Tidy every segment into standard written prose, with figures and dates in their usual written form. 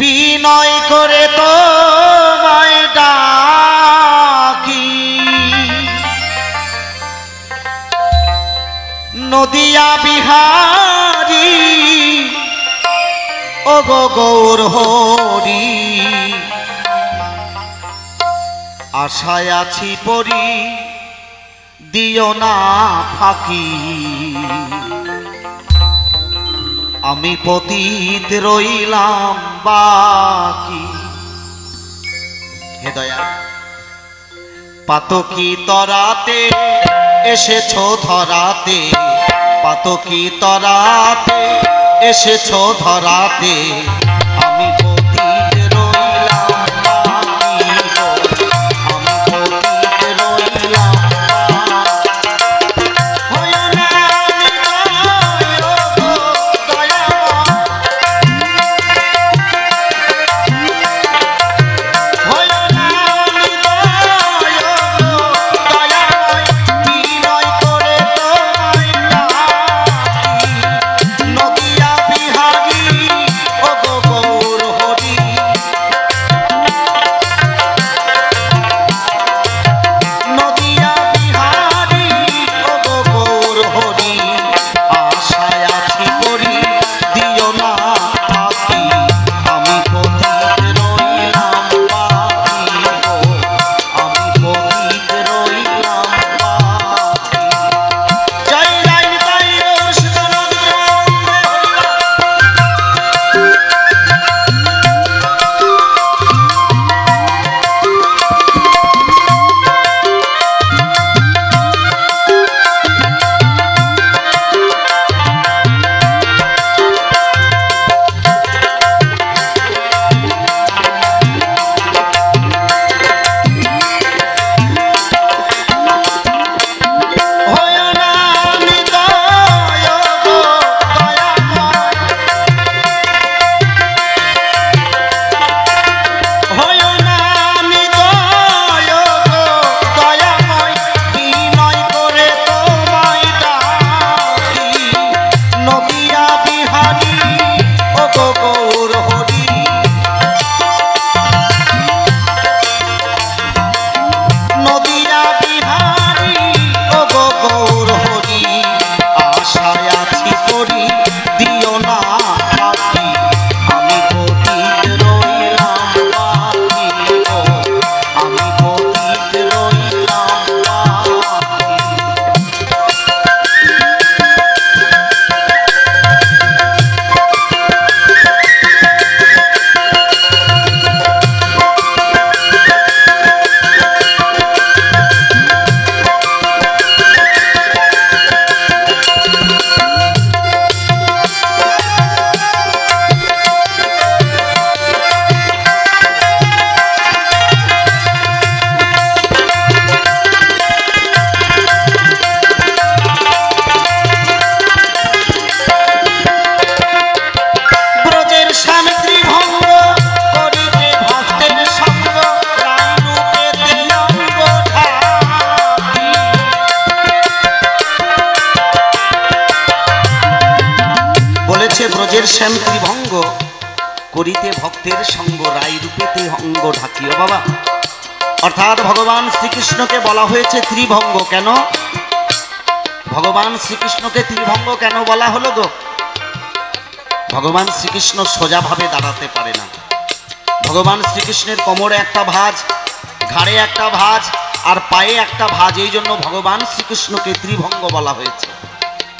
বিনয় করে তোমায় ডাকি নদিয়া বিহারী ও গো গৌর হরি আশায় আছি পরি দিও না ফাঁকি আমি পতিত রইলাম বাকি। হে দয়া পাতকি তরাতে এসেছো ধরাতে পাতকি তরাতে এসেছো ধরাতে আমি পতিত রইলাম বাকি আমি পতিত রইলাম ব্রজের শ্যাম ত্রিভঙ্গ করিতে ভক্তের সঙ্গ রাই রূপেতে অঙ্গ ঢাকিও বাবা। অর্থাৎ ভগবান শ্রীকৃষ্ণকে বলা হয়েছে ত্রিভঙ্গ। কেন ভগবান শ্রীকৃষ্ণকে ত্রিভঙ্গ কেন বলা হলো গো? ভগবান শ্রীকৃষ্ণ সোজাভাবে দাঁড়াতে পারে না। ভগবান শ্রীকৃষ্ণের কোমরে একটা ভাঁজ, ঘাড়ে একটা ভাঁজ আর পায়ে একটা ভাঁজ, এই জন্য ভগবান শ্রীকৃষ্ণকে ত্রিভঙ্গ বলা হয়েছে।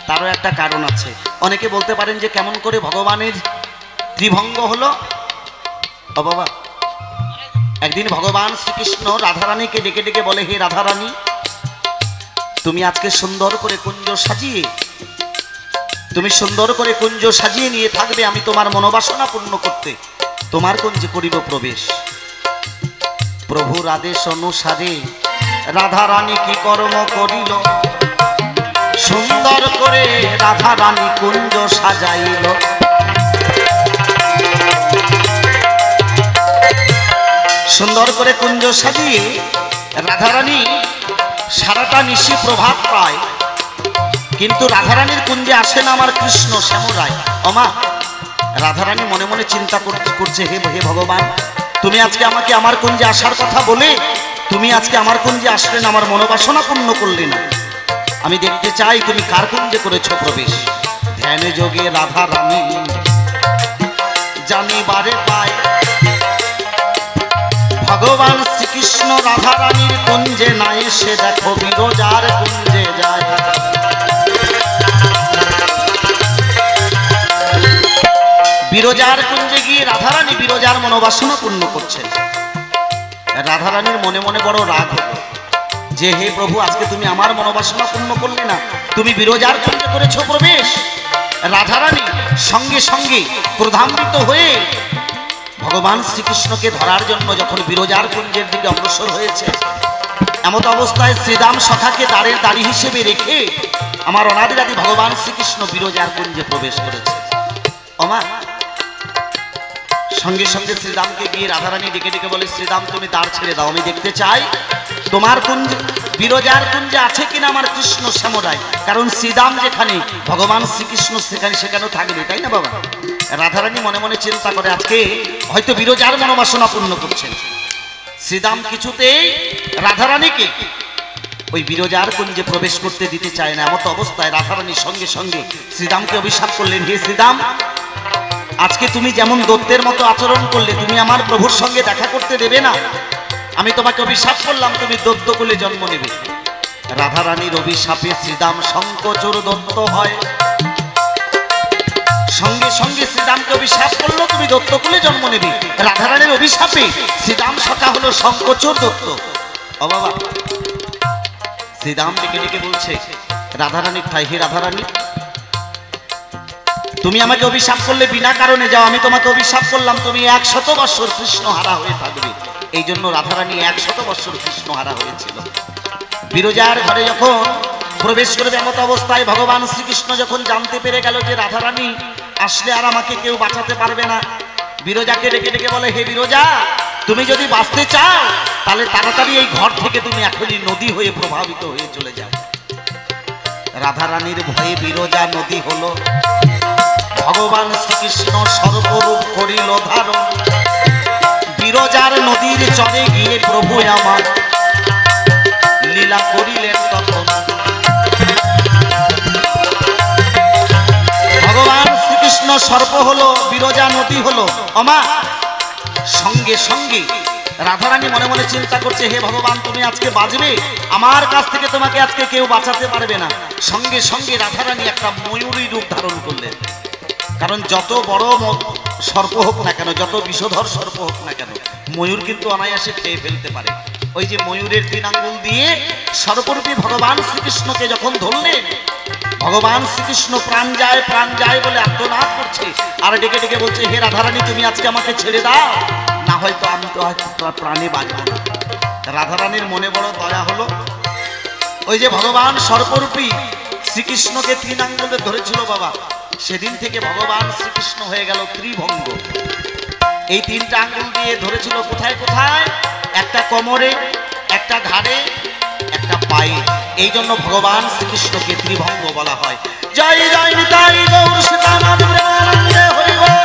তারও একটা কারণ আছে। অনেকে বলতে পারেন যে কেমন করে ভগবানের ত্রিভঙ্গ হলো? ও বাবা, একদিন ভগবান শ্রীকৃষ্ণ রাধারানীকে ডেকে ডেকে বলে, হে রাধারানী, তুমি আজকে সুন্দর করে কুঞ্জ সাজিয়ে নিয়ে থাকবে, আমি তোমার মনোবাসনা পূর্ণ করতে তোমার কুঞ্জে করিব প্রবেশ। প্রভুর আদেশ অনুসারে রাধারানী কি কর্ম করিল, সুন্দর করে রাধারানী কুঞ্জ সাজাইল। সুন্দর করে কুঞ্জ সাজিয়ে রাধারানী সারাটা নিশি প্রভাত পায়, কিন্তু রাধারানীর কুঞ্জে আসে না আমার কৃষ্ণ শ্যামরায়। অমা রাধারানী মনে মনে চিন্তা করছে, হে হে ভগবান, তুমি আজকে আমাকে আমার কুঞ্জে আসার কথা বলে তুমি আজকে আমার কুঞ্জে আসলে না, আমার মনোবাসনা পূর্ণ করলে না। আমি দেখতে চাই তুমি কার কুঞ্জে করেছো প্রবেশ। ধ্যানে যোগে রাধারানী জানিবারে পায়, ভগবান শ্রীকৃষ্ণ রাধারানীর কুঞ্জে না এসে দেখো বিরজার কুঞ্জে যায়। বিরজার কুঞ্জে গিয়ে রাধারানী বিরজার মনোবাসনা পূর্ণ করছেন। রাধারানীর মনে মনে বড় রাগ হলো যে হে প্রভু, আজকে তুমি আমার মনোবাসনা পূর্ণ করলে না, তুমি বিরজার কুঞ্জে করেছো প্রবেশ। রাধারানী সঙ্গে সঙ্গে ক্রোধান্বিত হয়ে ভগবান শ্রীকৃষ্ণকে ধরার জন্য যখন বিরজার কুঞ্জের দিকে অগ্রসর হয়েছে, এমত অবস্থায় শ্রীরাম সখাকে দ্বারের দাড়ি হিসেবে রেখে আমার অনাদিরাদি ভগবান শ্রীকৃষ্ণ বিরজার কুঞ্জে প্রবেশ করেছে। ওমা, সঙ্গে সঙ্গে শ্রীরামকে গিয়ে রাধারানী ডেকে ডেকে বলে, শ্রীরাম তুমি দ্বার ছেড়ে দাও, আমি দেখতে চাই তোমার কুঞ্জ বিরজার কুঞ্জে আছে কিনা আমার কৃষ্ণ শ্যামরায়। কারণ শ্রীরাম যেখানে ভগবান শ্রীকৃষ্ণ সেখানেও থাকবে, তাই না বাবা? রাধারানী মনে মনে চিন্তা করে আজকে হয়তো বিরজার মনোবাসনা পূর্ণ করছেন। শ্রীরাম কিছুতেই রাধারানীকে ওই বিরজার কুঞ্জে প্রবেশ করতে দিতে চায় না। এমত অবস্থায় রাধারানীর সঙ্গে সঙ্গে শ্রীরামকে অভিশাপ করলেন, হে শ্রীরাম, আজকে তুমি যেমন দৈত্যের মতো আচরণ করলে, তুমি আমার প্রভুর সঙ্গে দেখা করতে দেবে না, আমি তোমাকে অভিশাপ করলাম তুমি দৈত্যকুলে জন্ম নেবে। রাধারানীর অভিশাপে শ্রীরাম শঙ্কচূড় দত্ত হয়। সঙ্গে সঙ্গে শ্রীরামকে অভিশাপ করলো তুমি দত্তকুলে জন্ম নেবে। রাধারানীর অভিশাপে শ্রীরাম সখা হলো শঙ্কচূড় দত্ত। ও বাবা, শ্রীরাম ডেকে ডেকে বলছে রাধারানীর ঠাই, হে রাধারানী, তুমি আমাকে অভিশাপ করলে বিনা কারণে যাও, আমি তোমাকে অভিশাপ করলাম তুমি 100 বৎসর কৃষ্ণ হারা হয়ে থাকবে। এই জন্য রাধারানী 100 বৎসর কৃষ্ণ হারা হয়েছিল। বিরজার ঘরে যখন প্রবেশ করবে এমত অবস্থায় ভগবান শ্রীকৃষ্ণ যখন জানতে পেরে গেল যে রাধারানী আসলে আর আমাকে কেউ বাঁচাতে পারবে না, বিরজাকে ডেকে ডেকে বলে, হে বিরজা, তুমি যদি বাঁচতে চাও তাহলে তাড়াতাড়ি এই ঘর থেকে তুমি এখনই নদী হয়ে প্রভাবিত হয়ে চলে যাও। রাধারানীর ভয়ে বিরজা নদী হলো। ভগবান শ্রীকৃষ্ণ সর্বরূপ করিল ধারণ, বিরজার নদীর চরে গিয়ে প্রভু আমার লীলা করিলেন তখন। ভগবান শ্রীকৃষ্ণ সর্প হলো, বিরজা নদী হলো। অমা, সঙ্গে সঙ্গে রাধারানী মনে মনে চিন্তা করছে, হে ভগবান, তুমি আজকে বাঁচবে, আমার কাছ থেকে তোমাকে আজকে কেউ বাঁচাতে পারবে না। সঙ্গে সঙ্গে রাধারানী একটা ময়ূরী রূপ ধারণ করলেন। কারণ যত বড় সর্প হোক না কেন, যত বিষধর সর্প হোক না কেন, ময়ূর কিন্তু অনায়াসে খেয়ে ফেলতে পারে। ওই যে ময়ূরের 3 আঙ্গুল দিয়ে সর্বরূপী ভগবান শ্রীকৃষ্ণকে যখন ধরলেন, ভগবান শ্রীকৃষ্ণ প্রাণ যায় বলে আর্তনাদ করছে আর ডেকে ডেকে বলছে, হে রাধারানী, তুমি আজকে আমাকে ছেড়ে দাও, না হয়তো আমি তো হয়তো তোমার প্রাণে বাঁচব না। রাধারানীর মনে বড় দয়া হলো। ওই যে ভগবান সর্বরূপী শ্রীকৃষ্ণকে 3 আঙ্গুলে ধরেছিল বাবা, সেদিন থেকে ভগবান শ্রীকৃষ্ণ হয়ে গেল ত্রিভঙ্গ। এই 3টা আঙ্গুল দিয়ে ধরেছিল কোথায় কোথায়? একটা কোমরে, একটা ঘাড়ে, একটা পায়ে। এই জন্য ভগবান শ্রীকৃষ্ণকে ত্রিভঙ্গ বলা হয়। জয় জয় নিতাই গৌর সীতানাথ প্রেমানন্দে হরি বল।